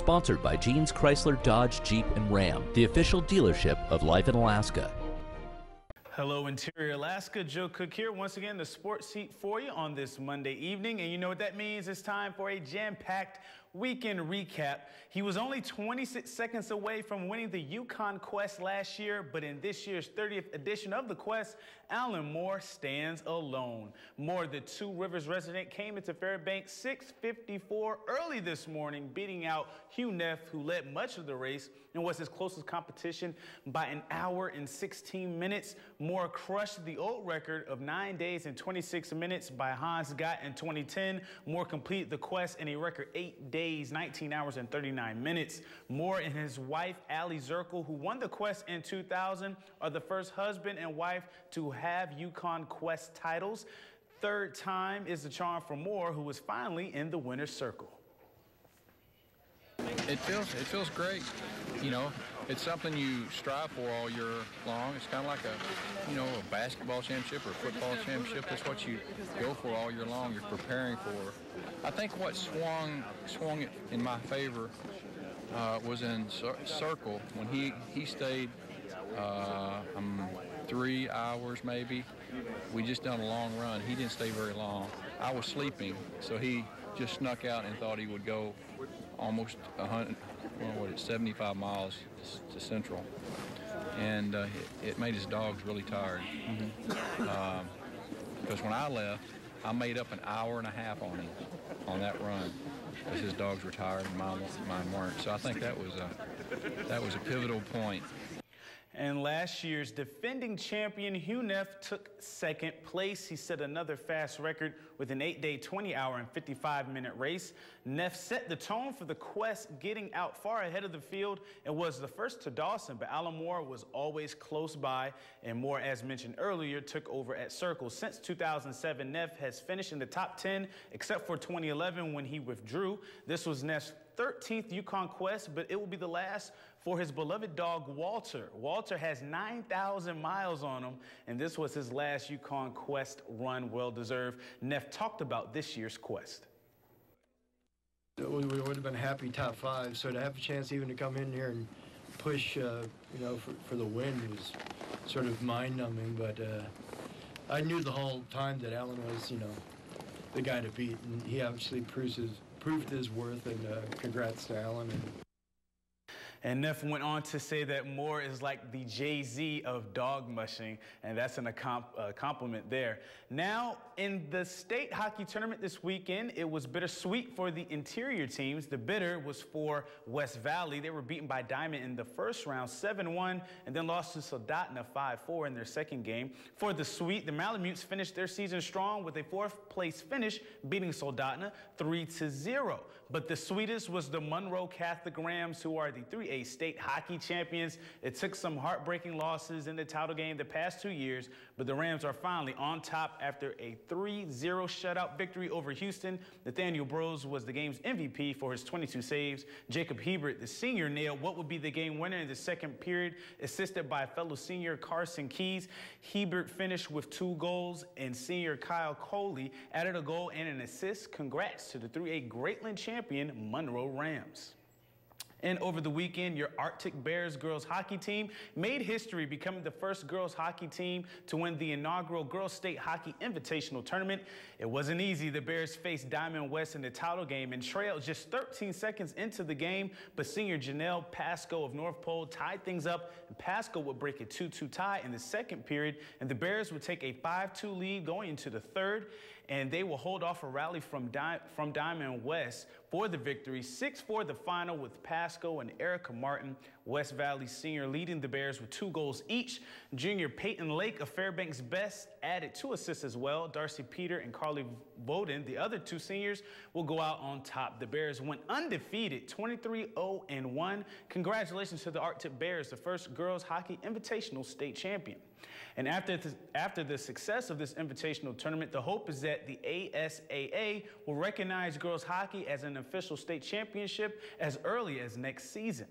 sponsored by Jeans Chrysler Dodge Jeep and Ram, the official dealership of Life in Alaska. Hello, Interior Alaska. Joe Cook here. Once again, the sports seat for you on this Monday evening. And you know what that means? It's time for a jam-packed weekend recap. He was only 26 seconds away from winning the Yukon Quest last year, but in this year's 30th edition of the Quest, Alan Moore stands alone. Moore, the Two Rivers resident, came into Fairbanks 6:54 early this morning, beating out Hugh Neff, who led much of the race and was his closest competition by an hour and 16 minutes. Moore crushed the old record of 9 days and 26 minutes by Hans Gott in 2010. Moore completed the Quest in a record 8 days, 19 hours and 39 minutes. Moore and his wife, Allie Zirkle, who won the Quest in 2000, are the first husband and wife to have Yukon Quest titles. Third time is the charm for Moore, who was finally in the winner's circle. It feels great. You know, it's something you strive for all year long. It's kind of like a basketball championship or a football championship. That's what you go for all year long. You're preparing for. I think what swung it in my favor was in Circle when he stayed 3 hours maybe. We just done a long run. He didn't stay very long. I was sleeping, so he just snuck out and thought he would go almost 75 miles to Central, and it made his dogs really tired. Because when I left, I made up an hour and a half on him on that run, because his dogs were tired and mine weren't. So I think that was a pivotal point. And last year's defending champion Hugh Neff took second place. He set another fast record with an 8-day, 20-hour, and 55-minute race. Neff set the tone for the Quest, getting out far ahead of the field and was the first to Dawson, but Alan Moore was always close by, and Moore, as mentioned earlier, took over at Circle. Since 2007, Neff has finished in the top 10, except for 2011 when he withdrew. This was Neff's 13th Yukon Quest, but it will be the last for his beloved dog, Walter. Walter has 9,000 miles on him, and this was his last Yukon Quest run, well-deserved. Neff talked about this year's Quest. We would have been happy top 5, so to have a chance even to come in here and push, for the win was sort of mind-numbing, but I knew the whole time that Alan was, the guy to beat, and he obviously proved his worth, and congrats to Alan. And Neff went on to say that Moore is like the Jay-Z of dog mushing, and that's a compliment there. Now, in the state hockey tournament this weekend, it was bittersweet for the interior teams. The bitter was for West Valley. They were beaten by Diamond in the first round, 7-1, and then lost to Soldotna 5-4 in their second game. For the sweet, the Malamutes finished their season strong with a 4th-place finish, beating Soldotna 3-0. But the sweetest was the Monroe Catholic Rams, who are the 3A state hockey champions. It took some heartbreaking losses in the title game the past 2 years, but the Rams are finally on top after a 3-0 shutout victory over Houston. Nathaniel Bros was the game's MVP for his 22 saves. Jacob Hebert, the senior, nailed what would be the game winner in the second period, assisted by fellow senior Carson Keys. Hebert finished with 2 goals, and senior Kyle Coley added a goal and an assist. Congrats to the 3A Greatland champion Monroe Rams. And over the weekend, your Arctic Bears girls hockey team made history, becoming the first girls hockey team to win the inaugural Girls State Hockey Invitational Tournament. It wasn't easy. The Bears faced Diamond West in the title game and trailed just 13 seconds into the game, but senior Janelle Pasco of North Pole tied things up, and Pasco would break a 2-2 tie in the second period, and the Bears would take a 5-2 lead going into the third, and they will hold off a rally from Diamond West for the victory. 6-4 the final, with Pasco and Erica Martin, West Valley senior, leading the Bears with 2 goals each. Junior Peyton Lake of Fairbanks Best added 2 assists as well. Darcy Peter and Carly Bowden, the other 2 seniors, will go out on top. The Bears went undefeated, 23-0-1. Congratulations to the Arctic Bears, the first girls hockey invitational state champion. And after the success of this invitational tournament, the hope is that the ASAA will recognize girls hockey as an official state championship as early as next season.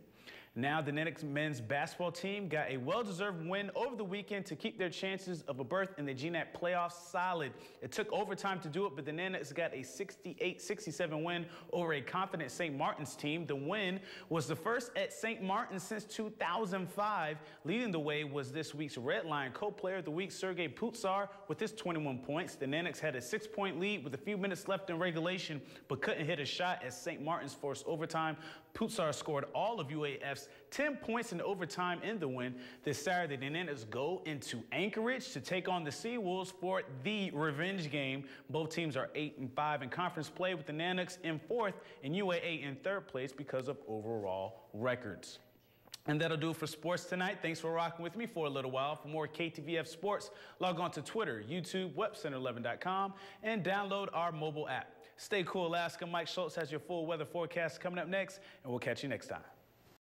Now the Nanics men's basketball team got a well-deserved win over the weekend to keep their chances of a berth in the GNAC playoffs solid. It took overtime to do it, but the Nanics got a 68-67 win over a confident St. Martin's team. The win was the first at St. Martin's since 2005. Leading the way was this week's Red Line co-player of the week, Sergei Putsar, with his 21 points. The Nanics had a 6-point lead with a few minutes left in regulation, but couldn't hit a shot as St. Martin's forced overtime. Putsar scored all of UAF's 10 points in overtime in the win. This Saturday, the Nanics go into Anchorage to take on the Seawolves for the revenge game. Both teams are 8-5 in conference play, with the Nanics in 4th and UAA in 3rd place because of overall records. And that'll do it for sports tonight. Thanks for rocking with me for a little while. For more KTVF sports, log on to Twitter, YouTube, WebCenter11.com, and download our mobile app. Stay cool, Alaska. Mike Schultz has your full weather forecast coming up next, and we'll catch you next time.